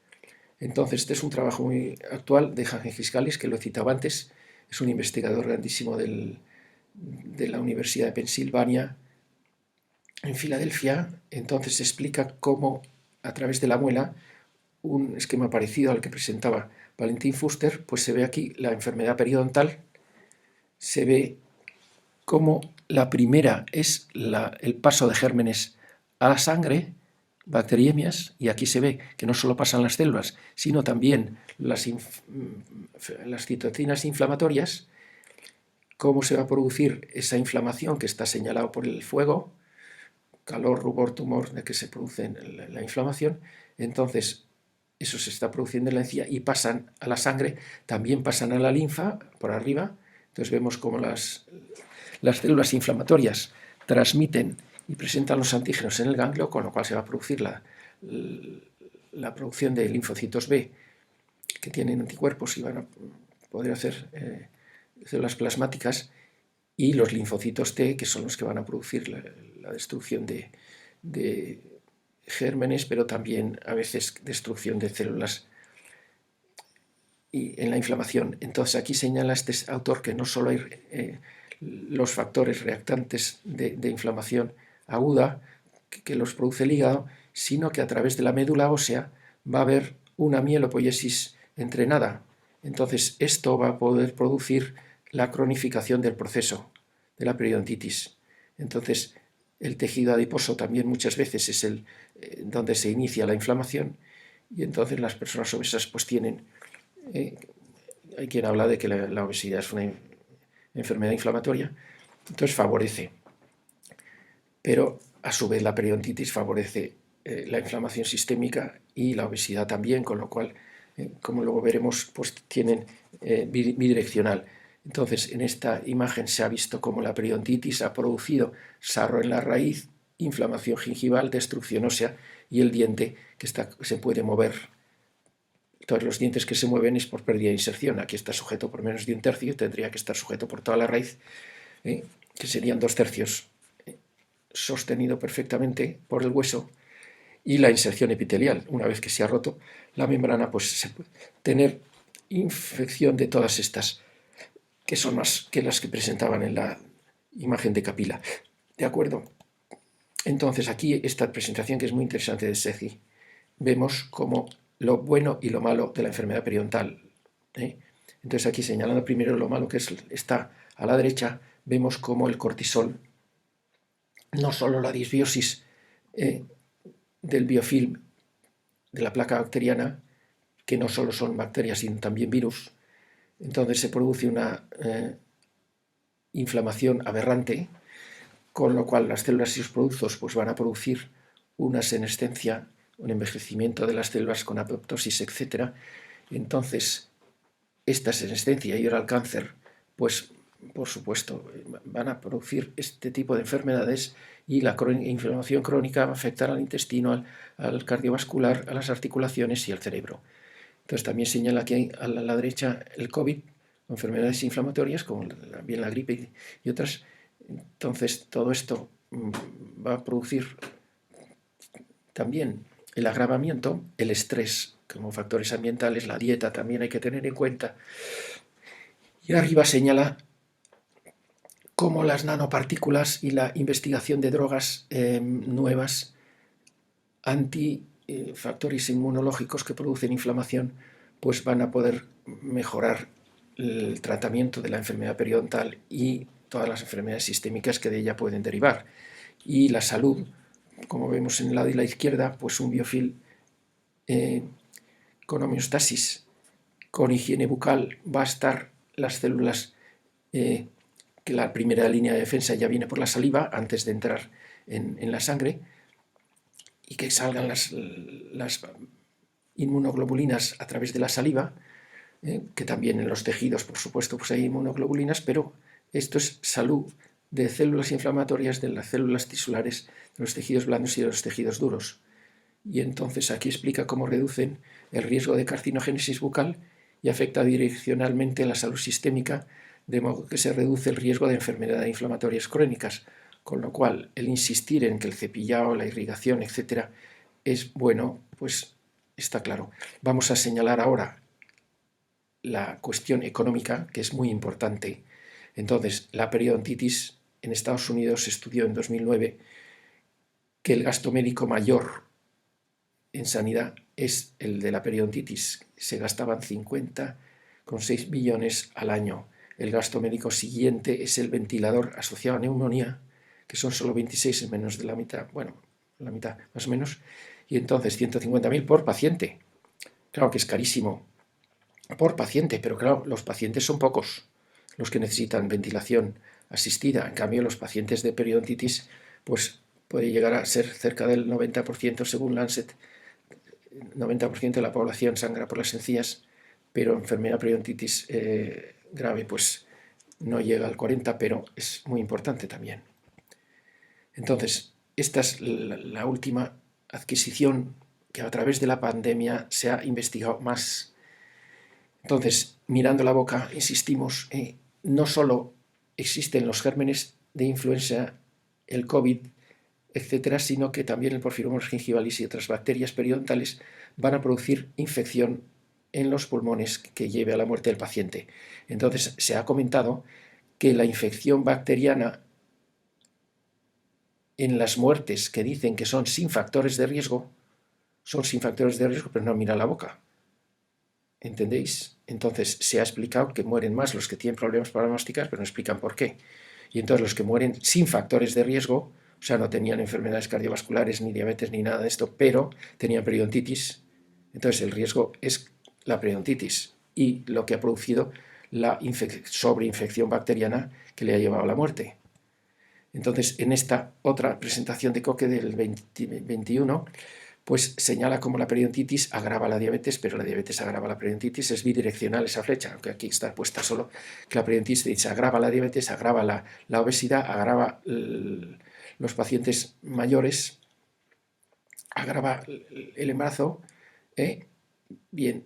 Entonces, este es un trabajo muy actual de Hangen Giscalis, que lo he citado antes. Es un investigador grandísimo de la Universidad de Pensilvania, en Filadelfia. Entonces explica cómo, a través de la muela, un esquema parecido al que presentaba Valentin Fuster, pues se ve aquí la enfermedad periodontal, se ve cómo la primera es el paso de gérmenes a la sangre, bacteriemias, y aquí se ve que no solo pasan las células, sino también las citocinas inflamatorias, cómo se va a producir esa inflamación que está señalado por el fuego, calor, rubor, tumor, de que se produce la inflamación. Entonces, eso se está produciendo en la encía y pasan a la sangre, también pasan a la linfa por arriba. Entonces vemos como las células inflamatorias transmiten y presentan los antígenos en el ganglio, con lo cual se va a producir la producción de linfocitos B que tienen anticuerpos y van a poder hacer células plasmáticas, y los linfocitos T, que son los que van a producir la destrucción de gérmenes, pero también a veces destrucción de células y en la inflamación. Entonces aquí señala este autor que no solo hay los factores reactantes de inflamación aguda que los produce el hígado, sino que a través de la médula ósea va a haber una mielopoiesis entrenada. Entonces esto va a poder producir la cronificación del proceso de la periodontitis. Entonces el tejido adiposo también muchas veces es donde se inicia la inflamación, y entonces las personas obesas pues tienen, hay quien habla de que la obesidad es una enfermedad inflamatoria, entonces favorece, pero a su vez la periodontitis favorece la inflamación sistémica y la obesidad también, con lo cual, como luego veremos, pues tienen bidireccional. Entonces, en esta imagen se ha visto cómo la periodontitis ha producido sarro en la raíz, inflamación gingival, destrucción ósea, y el diente que se puede mover. Todos los dientes que se mueven es por pérdida de inserción. Aquí está sujeto por menos de 1/3, tendría que estar sujeto por toda la raíz, que serían 2/3, sostenido perfectamente por el hueso, y la inserción epitelial. Una vez que se ha roto la membrana, pues se puede tener infección de todas estas, que son más que las que presentaban en la imagen de Capila. ¿De acuerdo? Entonces aquí esta presentación, que es muy interesante, de Sethi, vemos como lo bueno y lo malo de la enfermedad periodontal. Entonces aquí, señalando primero lo malo, que está a la derecha, vemos como el cortisol, no solo la disbiosis del biofilm de la placa bacteriana, que no solo son bacterias sino también virus, entonces se produce una inflamación aberrante, con lo cual las células y sus productos pues van a producir una senescencia, un envejecimiento de las células con apoptosis, etc. Entonces, esta senescencia y ahora el cáncer, pues por supuesto, van a producir este tipo de enfermedades, y la inflamación crónica va a afectar al intestino, al cardiovascular, a las articulaciones y al cerebro. Entonces también señala aquí a la derecha el COVID, enfermedades inflamatorias como también la gripe y otras. Entonces todo esto va a producir también el agravamiento, el estrés como factores ambientales, la dieta también hay que tener en cuenta. Y arriba señala cómo las nanopartículas y la investigación de drogas nuevas antifactores inmunológicos que producen inflamación, pues van a poder mejorar el tratamiento de la enfermedad periodontal y todas las enfermedades sistémicas que de ella pueden derivar. Y la salud, como vemos en el lado de la izquierda, pues un biofilm con homeostasis, con higiene bucal, va a estar las células, que la primera línea de defensa ya viene por la saliva antes de entrar en la sangre, y que salgan las inmunoglobulinas a través de la saliva, que también en los tejidos, por supuesto, pues hay inmunoglobulinas, pero esto es salud de células inflamatorias, de las células tisulares, de los tejidos blandos y de los tejidos duros. Y entonces aquí explica cómo reducen el riesgo de carcinogénesis bucal y afecta direccionalmente a la salud sistémica, de modo que se reduce el riesgo de enfermedades inflamatorias crónicas, con lo cual el insistir en que el cepillado, la irrigación, etc., es bueno, pues está claro. Vamos a señalar ahora la cuestión económica, que es muy importante. Entonces, la periodontitis en Estados Unidos se estudió en 2009 que el gasto médico mayor en sanidad es el de la periodontitis. Se gastaban 50,6 billones al año. El gasto médico siguiente es el ventilador asociado a neumonía, que son solo 26, menos de la mitad, bueno, la mitad más o menos, y entonces 150.000 por paciente. Claro que es carísimo por paciente, pero claro, los pacientes son pocos los que necesitan ventilación asistida. En cambio, los pacientes de periodontitis, pues puede llegar a ser cerca del 90%, según Lancet, 90% de la población sangra por las encías, pero enfermedad periodontitis grave pues no llega al 40%, pero es muy importante también. Entonces, esta es la última adquisición que a través de la pandemia se ha investigado más. Entonces, mirando la boca, insistimos, no solo existen los gérmenes de influenza, el COVID, etcétera, sino que también el Porphyromonas gingivalis y otras bacterias periodontales van a producir infección en los pulmones que lleve a la muerte del paciente. Entonces, se ha comentado que la infección bacteriana en las muertes que dicen que son sin factores de riesgo, pero no mira la boca. ¿Entendéis? Entonces se ha explicado que mueren más los que tienen problemas para masticar, pero no explican por qué. Y entonces los que mueren sin factores de riesgo, o sea, no tenían enfermedades cardiovasculares, ni diabetes, ni nada de esto, pero tenían periodontitis. Entonces el riesgo es la periodontitis y lo que ha producido la sobreinfección bacteriana que le ha llevado a la muerte. Entonces, en esta otra presentación de Koch del 21, pues señala cómo la periodontitis agrava la diabetes, pero la diabetes agrava la periodontitis, es bidireccional esa flecha, aunque aquí está puesta solo que la periodontitis agrava la diabetes, agrava la obesidad, agrava los pacientes mayores, agrava el embarazo, bien,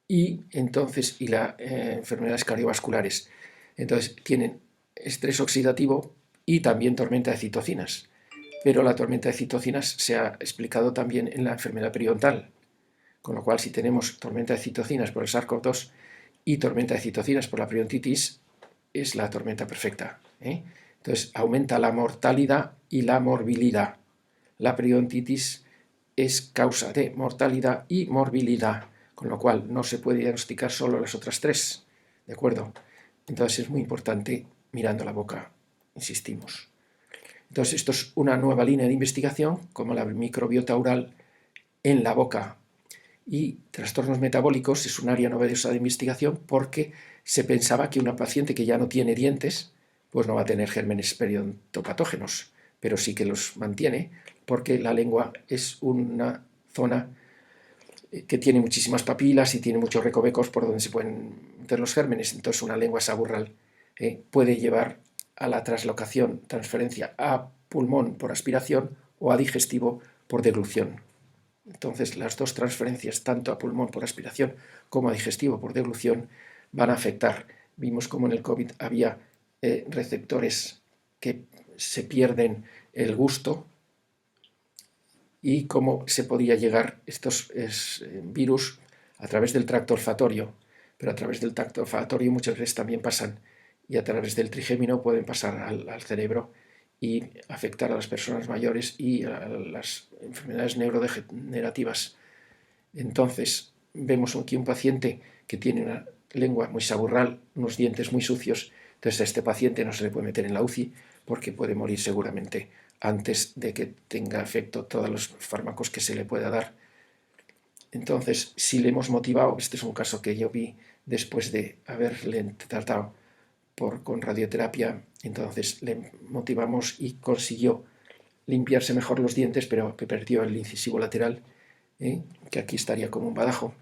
y entonces, y las enfermedades cardiovasculares. Entonces, tienen estrés oxidativo y también tormenta de citocinas. Pero la tormenta de citocinas se ha explicado también en la enfermedad periodontal. Con lo cual, si tenemos tormenta de citocinas por el SARS-CoV-2 y tormenta de citocinas por la periodontitis, es la tormenta perfecta. Entonces, aumenta la mortalidad y la morbilidad. La periodontitis es causa de mortalidad y morbilidad, con lo cual no se puede diagnosticar solo las otras tres. ¿De acuerdo? Entonces es muy importante mirando la boca, insistimos. Entonces esto es una nueva línea de investigación, como la microbiota oral en la boca. Y trastornos metabólicos es un área novedosa de investigación porque se pensaba que una paciente que ya no tiene dientes, pues no va a tener gérmenes periodontopatógenos, pero sí que los mantiene, porque la lengua es una zona que tiene muchísimas papilas y tiene muchos recovecos por donde se pueden meter los gérmenes. Entonces una lengua saburral puede llevar a la transferencia a pulmón por aspiración o a digestivo por deglución. Entonces las dos transferencias, tanto a pulmón por aspiración como a digestivo por deglución, van a afectar. Vimos como en el COVID había receptores que se pierden el gusto y cómo se podía llegar estos virus a través del tracto olfatorio, pero a través del tracto olfatorio muchas veces también pasan y a través del trigémino pueden pasar al cerebro y afectar a las personas mayores y a las enfermedades neurodegenerativas. Entonces vemos aquí un paciente que tiene una lengua muy saburral, unos dientes muy sucios, entonces a este paciente no se le puede meter en la UCI porque puede morir seguramente antes de que tenga efecto todos los fármacos que se le pueda dar. Entonces, si le hemos motivado, este es un caso que yo vi después de haberle tratado con radioterapia, entonces le motivamos y consiguió limpiarse mejor los dientes, pero que perdió el incisivo lateral, que aquí estaría como un badajo,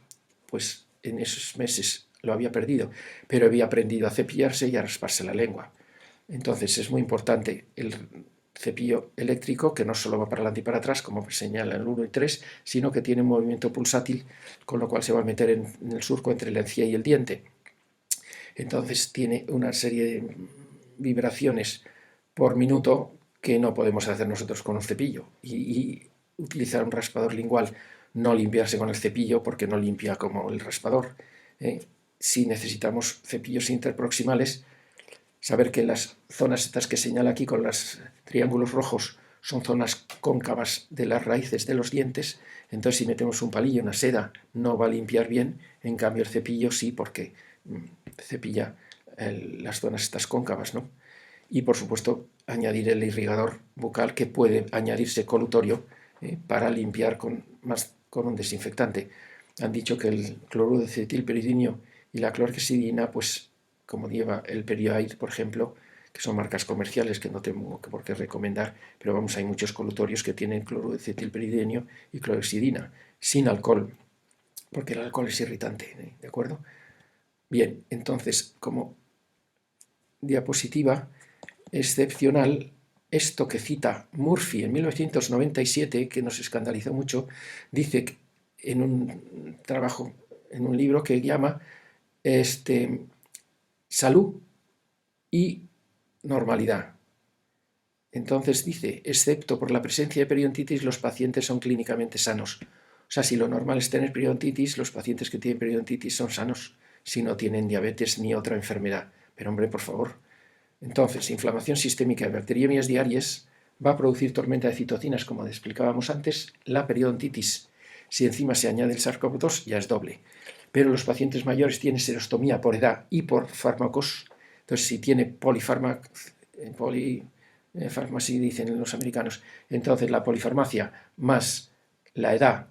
pues en esos meses lo había perdido, pero había aprendido a cepillarse y a rasparse la lengua. Entonces es muy importante el cepillo eléctrico, que no solo va para adelante y para atrás, como señala el 1 y 3, sino que tiene un movimiento pulsátil, con lo cual se va a meter en el surco entre la encía y el diente. Entonces tiene una serie de vibraciones por minuto que no podemos hacer nosotros con un cepillo. Y utilizar un raspador lingual, no limpiarse con el cepillo porque no limpia como el raspador. Si necesitamos cepillos interproximales, saber que las zonas estas que señala aquí con los triángulos rojos son zonas cóncavas de las raíces de los dientes, entonces si metemos un palillo, una seda, no va a limpiar bien, en cambio el cepillo sí, porque cepilla las zonas estas cóncavas, ¿no? Y por supuesto añadir el irrigador bucal, que puede añadirse colutorio para limpiar con un desinfectante. Han dicho que el cloruro de cetilperidinio y la clorhexidina, pues como lleva el Perioaid, por ejemplo, que son marcas comerciales que no tengo por qué recomendar, pero vamos, hay muchos colutorios que tienen cloruro de cetilperidenio y clorhexidina, sin alcohol, porque el alcohol es irritante, ¿de acuerdo? Bien, entonces, como diapositiva excepcional, esto que cita Murphy en 1997, que nos escandalizó mucho, dice que en un trabajo, en un libro que llama Salud y Normalidad. Entonces dice, excepto por la presencia de periodontitis, los pacientes son clínicamente sanos. O sea, si lo normal es tener periodontitis, los pacientes que tienen periodontitis son sanos, si no tienen diabetes ni otra enfermedad. Pero hombre, por favor. Entonces, inflamación sistémica de bacteriemias diarias va a producir tormenta de citocinas, como explicábamos antes, la periodontitis. Si encima se añade el SARS-CoV-2, ya es doble. Pero los pacientes mayores tienen serostomía por edad y por fármacos. Entonces, si tiene polifarmacia, dicen los americanos, entonces la polifarmacia más la edad,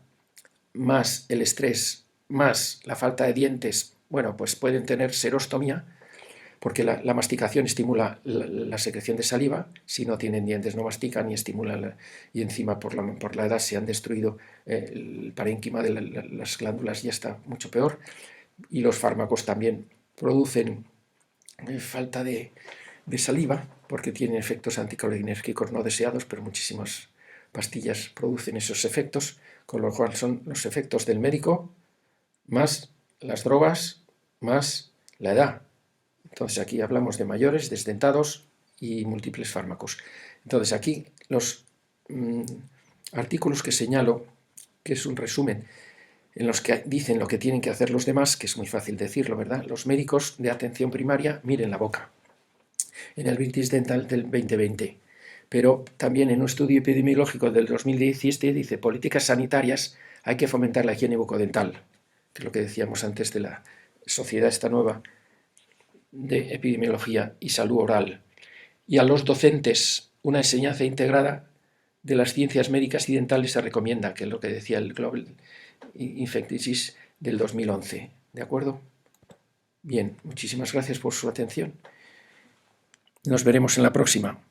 más el estrés, más la falta de dientes, bueno, pues pueden tener serostomía, porque la masticación estimula la secreción de saliva. Si no tienen dientes no mastican y estimulan, y encima por la edad se han destruido el parénquima de las glándulas, ya está mucho peor. Y los fármacos también producen falta de saliva, porque tienen efectos anticolinérgicos no deseados, pero muchísimas pastillas producen esos efectos, con lo cual son los efectos del médico más las drogas más la edad. Entonces aquí hablamos de mayores, desdentados y múltiples fármacos. Entonces aquí los artículos que señalo, que es un resumen, en los que dicen lo que tienen que hacer los demás, que es muy fácil decirlo, ¿verdad? Los médicos de atención primaria, miren la boca. En el British Dental del 2020. Pero también en un estudio epidemiológico del 2017 dice, políticas sanitarias, hay que fomentar la higiene bucodental, que es lo que decíamos antes de la sociedad esta nueva de epidemiología y salud oral. Y a los docentes, una enseñanza integrada de las ciencias médicas y dentales se recomienda, que es lo que decía el Global Infectious Disease del 2011. ¿De acuerdo? Bien, muchísimas gracias por su atención. Nos veremos en la próxima.